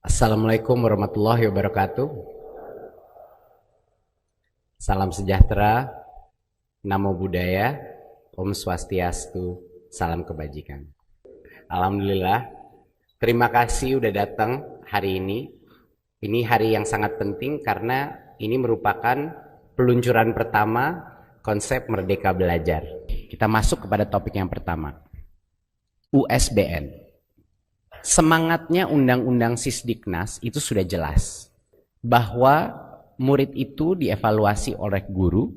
Assalamualaikum warahmatullahi wabarakatuh. Salam sejahtera, namo buddhaya, Om Swastiastu, salam kebajikan. Alhamdulillah, terima kasih udah datang hari ini. Ini hari yang sangat penting karena ini merupakan peluncuran pertama konsep Merdeka Belajar. Kita masuk kepada topik yang pertama, USBN. Semangatnya Undang-Undang Sisdiknas itu sudah jelas bahwa murid itu dievaluasi oleh guru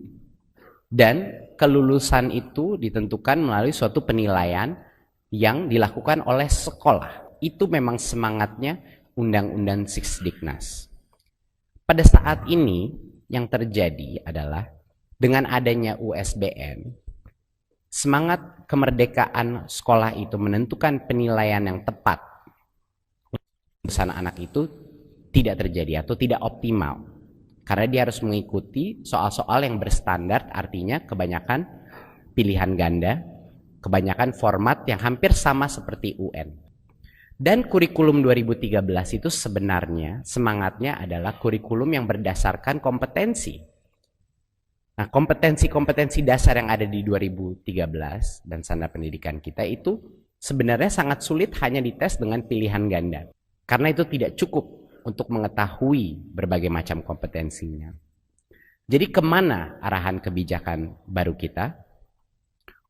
dan kelulusan itu ditentukan melalui suatu penilaian yang dilakukan oleh sekolah. Itu memang semangatnya Undang-Undang Sisdiknas. Pada saat ini yang terjadi adalah dengan adanya USBN, semangat kemerdekaan sekolah itu menentukan penilaian yang tepat urusan anak itu tidak terjadi atau tidak optimal karena dia harus mengikuti soal-soal yang berstandar, artinya kebanyakan pilihan ganda, kebanyakan format yang hampir sama seperti UN. Dan kurikulum 2013 itu sebenarnya semangatnya adalah kurikulum yang berdasarkan kompetensi. Nah, kompetensi-kompetensi dasar yang ada di 2013 dan standar pendidikan kita itu sebenarnya sangat sulit hanya dites dengan pilihan ganda. Karena itu tidak cukup untuk mengetahui berbagai macam kompetensinya. Jadi kemana arahan kebijakan baru kita?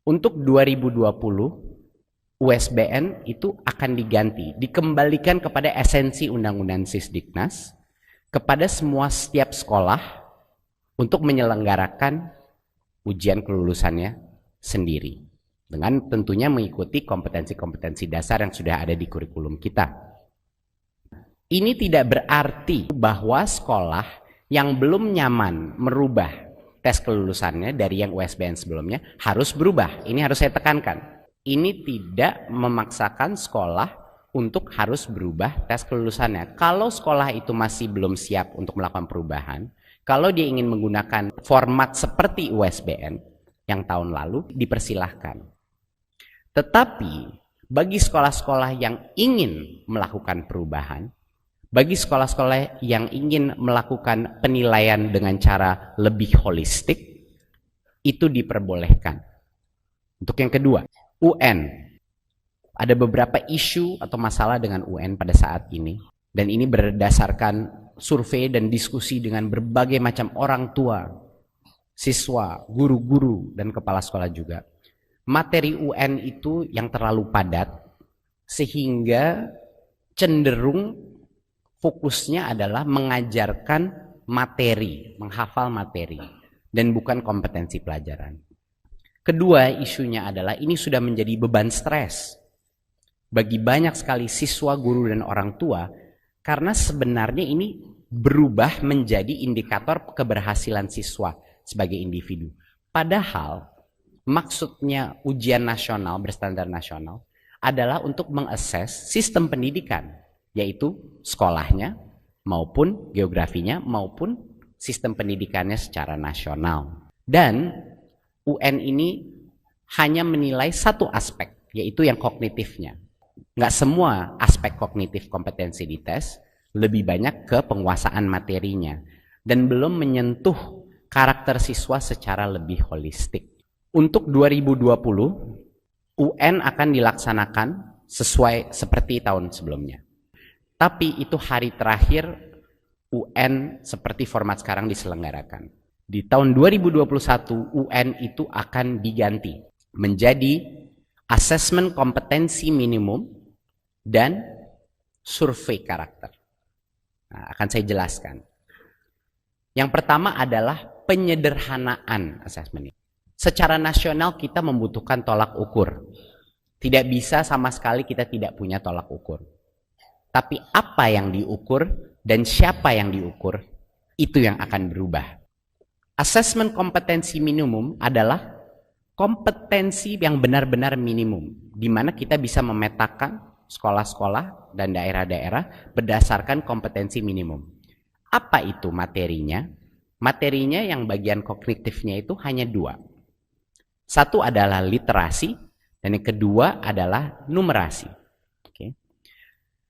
Untuk 2020, USBN itu akan diganti, dikembalikan kepada esensi Undang-Undang Sisdiknas, kepada setiap sekolah untuk menyelenggarakan ujian kelulusannya sendiri. Dengan tentunya mengikuti kompetensi-kompetensi dasar yang sudah ada di kurikulum kita. Ini tidak berarti bahwa sekolah yang belum nyaman merubah tes kelulusannya dari yang USBN sebelumnya harus berubah. Ini harus saya tekankan. Ini tidak memaksakan sekolah untuk harus berubah tes kelulusannya. Kalau sekolah itu masih belum siap untuk melakukan perubahan, kalau dia ingin menggunakan format seperti USBN yang tahun lalu, dipersilahkan. Tetapi bagi sekolah-sekolah yang ingin melakukan perubahan, bagi sekolah-sekolah yang ingin melakukan penilaian dengan cara lebih holistik, itu diperbolehkan. Untuk yang kedua, UN. Ada beberapa isu atau masalah dengan UN pada saat ini. Dan ini berdasarkan survei dan diskusi dengan berbagai macam orang tua, siswa, guru-guru, dan kepala sekolah juga. Materi UN itu yang terlalu padat, sehingga cenderung fokusnya adalah mengajarkan materi, menghafal materi, dan bukan kompetensi pelajaran. Kedua, isunya adalah ini sudah menjadi beban stres bagi banyak sekali siswa, guru, dan orang tua, karena sebenarnya ini berubah menjadi indikator keberhasilan siswa sebagai individu. Padahal maksudnya ujian nasional berstandar nasional adalah untuk mengakses sistem pendidikan, yaitu sekolahnya maupun geografinya maupun sistem pendidikannya secara nasional. Dan UN ini hanya menilai satu aspek, yaitu yang kognitifnya. Nggak semua aspek kognitif kompetensi dites, lebih banyak ke penguasaan materinya dan belum menyentuh karakter siswa secara lebih holistik. Untuk 2020, UN akan dilaksanakan sesuai seperti tahun sebelumnya. Tapi itu hari terakhir UN seperti format sekarang diselenggarakan. Di tahun 2021 UN itu akan diganti menjadi asesmen kompetensi minimum dan survei karakter. Nah, akan saya jelaskan. Yang pertama adalah penyederhanaan asesmen ini. Secara nasional kita membutuhkan tolak ukur. Tidak bisa sama sekali kita tidak punya tolak ukur. Tapi apa yang diukur dan siapa yang diukur, itu yang akan berubah. Asesmen kompetensi minimum adalah kompetensi yang benar-benar minimum, di mana kita bisa memetakan sekolah-sekolah dan daerah-daerah berdasarkan kompetensi minimum. Apa itu materinya? Materinya yang bagian kognitifnya itu hanya dua. Satu adalah literasi, dan yang kedua adalah numerasi.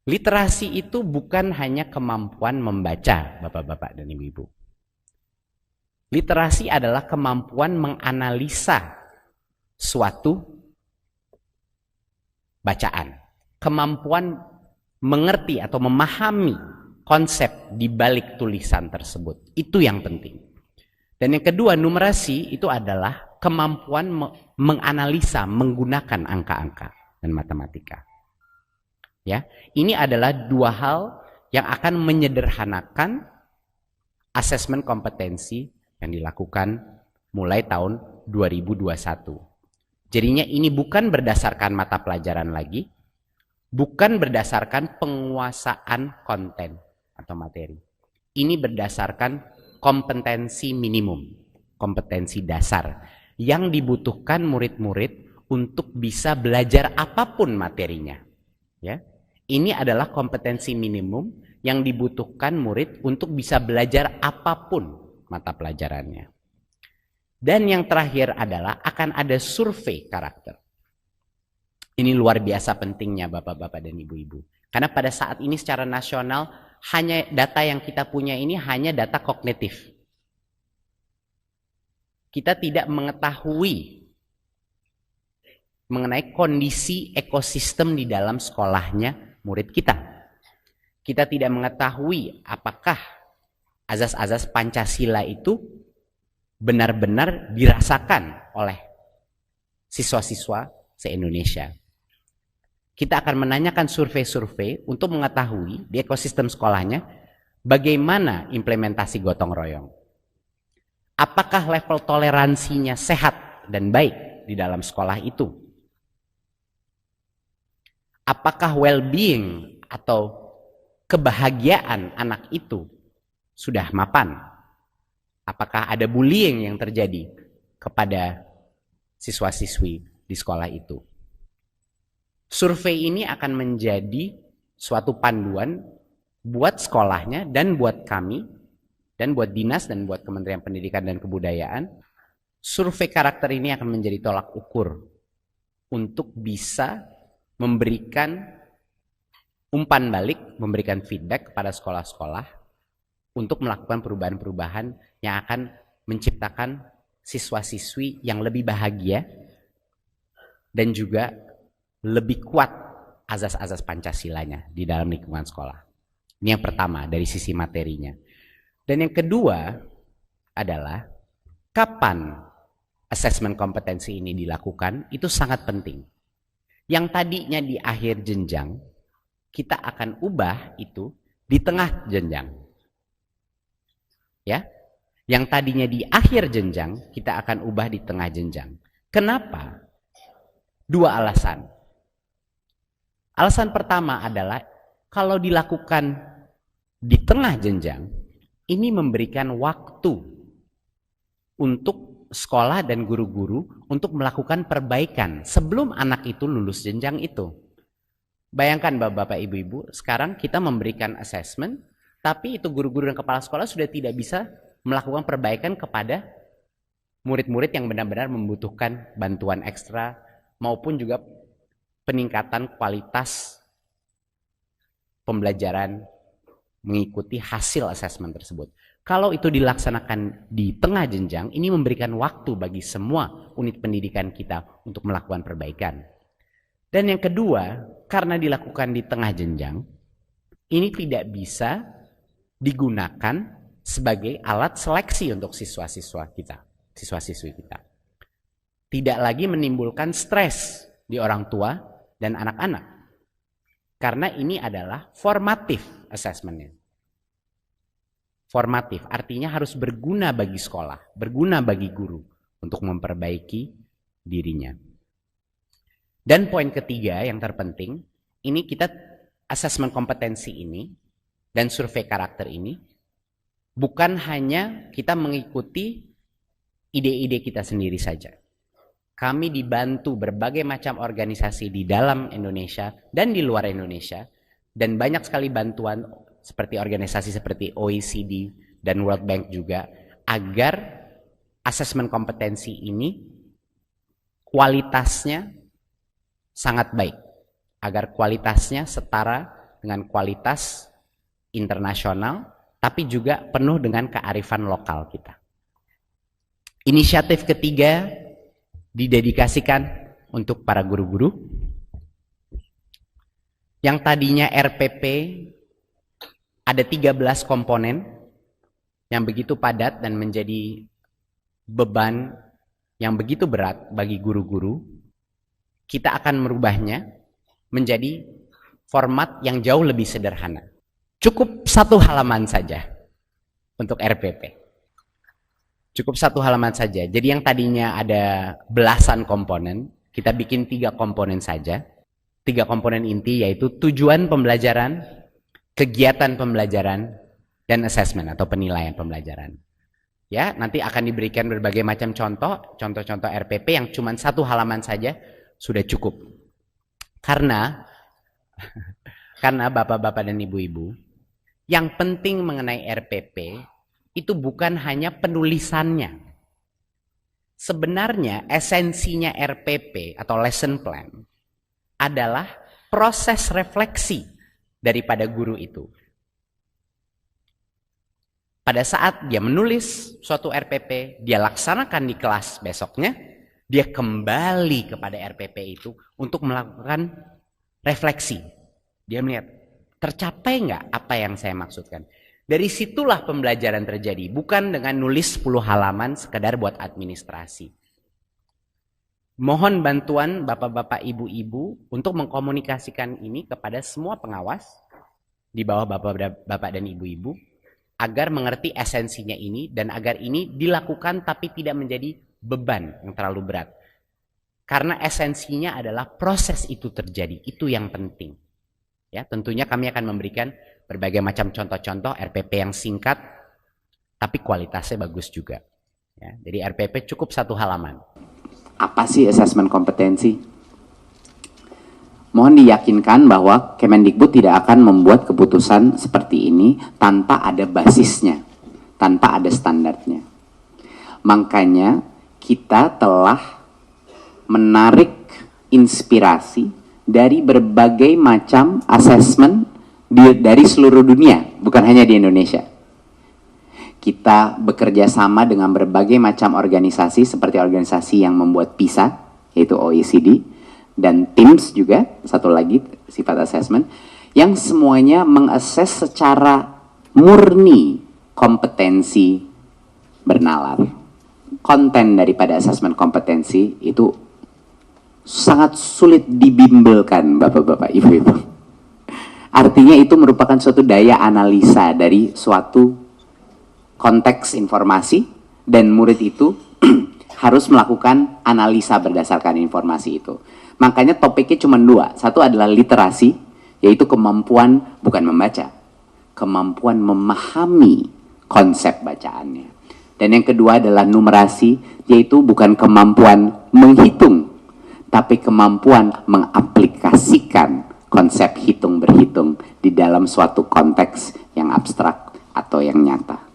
Literasi itu bukan hanya kemampuan membaca, Bapak-bapak dan Ibu-ibu. Literasi adalah kemampuan menganalisa suatu bacaan, kemampuan mengerti atau memahami konsep di balik tulisan tersebut. Itu yang penting. Dan yang kedua, numerasi itu adalah kemampuan menganalisa menggunakan angka-angka dan matematika. Ya, ini adalah dua hal yang akan menyederhanakan asesmen kompetensi yang dilakukan mulai tahun 2021. Jadinya ini bukan berdasarkan mata pelajaran lagi, bukan berdasarkan penguasaan konten atau materi. Ini berdasarkan kompetensi minimum, kompetensi dasar yang dibutuhkan murid-murid untuk bisa belajar apapun materinya. Ya, ini adalah kompetensi minimum yang dibutuhkan murid untuk bisa belajar apapun mata pelajarannya. Dan yang terakhir adalah akan ada survei karakter. Ini luar biasa pentingnya Bapak-bapak dan Ibu-ibu. Karena pada saat ini secara nasional hanya data yang kita punya ini hanya data kognitif. Kita tidak mengetahui mengenai kondisi ekosistem di dalam sekolahnya murid kita. Kita tidak mengetahui apakah azas-azas Pancasila itu benar-benar dirasakan oleh siswa-siswa se-Indonesia. Kita akan menanyakan survei-survei untuk mengetahui di ekosistem sekolahnya bagaimana implementasi gotong royong. Apakah level toleransinya sehat dan baik di dalam sekolah itu? Apakah well-being atau kebahagiaan anak itu sudah mapan? Apakah ada bullying yang terjadi kepada siswa-siswi di sekolah itu? Survei ini akan menjadi suatu panduan buat sekolahnya dan buat kami, dan buat dinas dan buat Kementerian Pendidikan dan Kebudayaan. Survei karakter ini akan menjadi tolak ukur untuk bisa memberikan umpan balik, memberikan feedback kepada sekolah-sekolah untuk melakukan perubahan-perubahan yang akan menciptakan siswa-siswi yang lebih bahagia dan juga lebih kuat azas-azas Pancasilanya di dalam lingkungan sekolah. Ini yang pertama dari sisi materinya. Dan yang kedua adalah kapan asesmen kompetensi ini dilakukan, itu sangat penting. Yang tadinya di akhir jenjang, kita akan ubah itu di tengah jenjang. Ya, yang tadinya di akhir jenjang, kita akan ubah di tengah jenjang. Kenapa? Dua alasan. Alasan pertama adalah kalau dilakukan di tengah jenjang, ini memberikan waktu untuk sekolah dan guru-guru untuk melakukan perbaikan sebelum anak itu lulus jenjang itu. Bayangkan Bapak-bapak, Ibu-ibu, sekarang kita memberikan assessment, tapi itu guru-guru dan kepala sekolah sudah tidak bisa melakukan perbaikan kepada murid-murid yang benar-benar membutuhkan bantuan ekstra maupun juga peningkatan kualitas pembelajaran mengikuti hasil asesmen tersebut. Kalau itu dilaksanakan di tengah jenjang, ini memberikan waktu bagi semua unit pendidikan kita untuk melakukan perbaikan. Dan yang kedua, karena dilakukan di tengah jenjang, ini tidak bisa digunakan sebagai alat seleksi untuk siswa-siswa kita, siswa-siswi kita. Tidak lagi menimbulkan stres di orang tua dan anak-anak. Karena ini adalah formatif assessment-nya. Formatif artinya harus berguna bagi sekolah, berguna bagi guru untuk memperbaiki dirinya. Dan poin ketiga yang terpenting, ini kita asesmen kompetensi ini dan survei karakter ini bukan hanya kita mengikuti ide-ide kita sendiri saja. Kami dibantu berbagai macam organisasi di dalam Indonesia dan di luar Indonesia, dan banyak sekali bantuan seperti organisasi seperti OECD dan World Bank juga, agar asesmen kompetensi ini kualitasnya sangat baik, agar kualitasnya setara dengan kualitas internasional, tapi juga penuh dengan kearifan lokal kita. Inisiatif ketiga didedikasikan untuk para guru-guru yang tadinya RPP ada 13 komponen yang begitu padat dan menjadi beban yang begitu berat bagi guru-guru. Kita akan merubahnya menjadi format yang jauh lebih sederhana. Cukup 1 halaman saja untuk RPP. Cukup 1 halaman saja. Jadi yang tadinya ada belasan komponen, kita bikin 3 komponen saja. 3 komponen inti, yaitu tujuan pembelajaran, kegiatan pembelajaran, dan assessment atau penilaian pembelajaran. Ya, nanti akan diberikan berbagai macam contoh-contoh RPP yang cuma 1 halaman saja sudah cukup. Karena bapak-bapak dan ibu-ibu, yang penting mengenai RPP itu bukan hanya penulisannya. Sebenarnya esensinya RPP atau lesson plan adalah proses refleksi daripada guru itu. Pada saat dia menulis suatu RPP, dia laksanakan di kelas besoknya, dia kembali kepada RPP itu untuk melakukan refleksi. Dia melihat, tercapai nggak apa yang saya maksudkan? Dari situlah pembelajaran terjadi, bukan dengan nulis 10 halaman sekedar buat administrasi. Mohon bantuan bapak-bapak ibu-ibu untuk mengkomunikasikan ini kepada semua pengawas di bawah bapak-bapak dan ibu-ibu agar mengerti esensinya ini dan agar ini dilakukan tapi tidak menjadi beban yang terlalu berat. Karena esensinya adalah proses itu terjadi, itu yang penting. Ya, tentunya kami akan memberikan berbagai macam contoh-contoh RPP yang singkat tapi kualitasnya bagus juga. Ya, jadi RPP cukup 1 halaman. Apa sih asesmen kompetensi? Mohon diyakinkan bahwa Kemendikbud tidak akan membuat keputusan seperti ini tanpa ada basisnya, tanpa ada standarnya. Makanya kita telah menarik inspirasi dari berbagai macam asesmen dari seluruh dunia, bukan hanya di Indonesia. Kita bekerja sama dengan berbagai macam organisasi seperti organisasi yang membuat PISA, yaitu OECD, dan TIMSS juga, satu lagi sifat assessment, yang semuanya mengakses secara murni kompetensi bernalar. Konten daripada assessment kompetensi itu sangat sulit dibimbelkan, bapak-bapak, ibu-ibu. Artinya itu merupakan suatu daya analisa dari suatu konteks informasi, dan murid itu harus melakukan analisa berdasarkan informasi itu. Makanya topiknya cuma 2. Satu adalah literasi, yaitu kemampuan bukan membaca, kemampuan memahami konsep bacaannya. Dan yang kedua adalah numerasi, yaitu bukan kemampuan menghitung, tapi kemampuan mengaplikasikan konsep hitung berhitung di dalam suatu konteks yang abstrak atau yang nyata.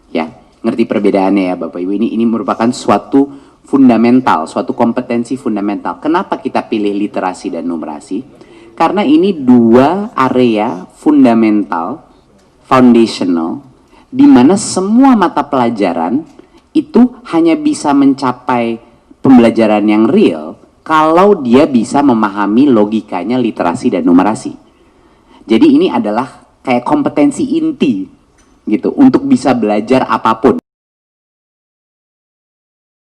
Ya, ngerti perbedaannya ya Bapak Ibu, ini merupakan suatu fundamental, suatu kompetensi fundamental. Kenapa kita pilih literasi dan numerasi? Karena ini 2 area fundamental, foundational, di mana semua mata pelajaran itu hanya bisa mencapai pembelajaran yang real kalau dia bisa memahami logikanya literasi dan numerasi. Jadi ini adalah kayak kompetensi inti gitu untuk bisa belajar apapun.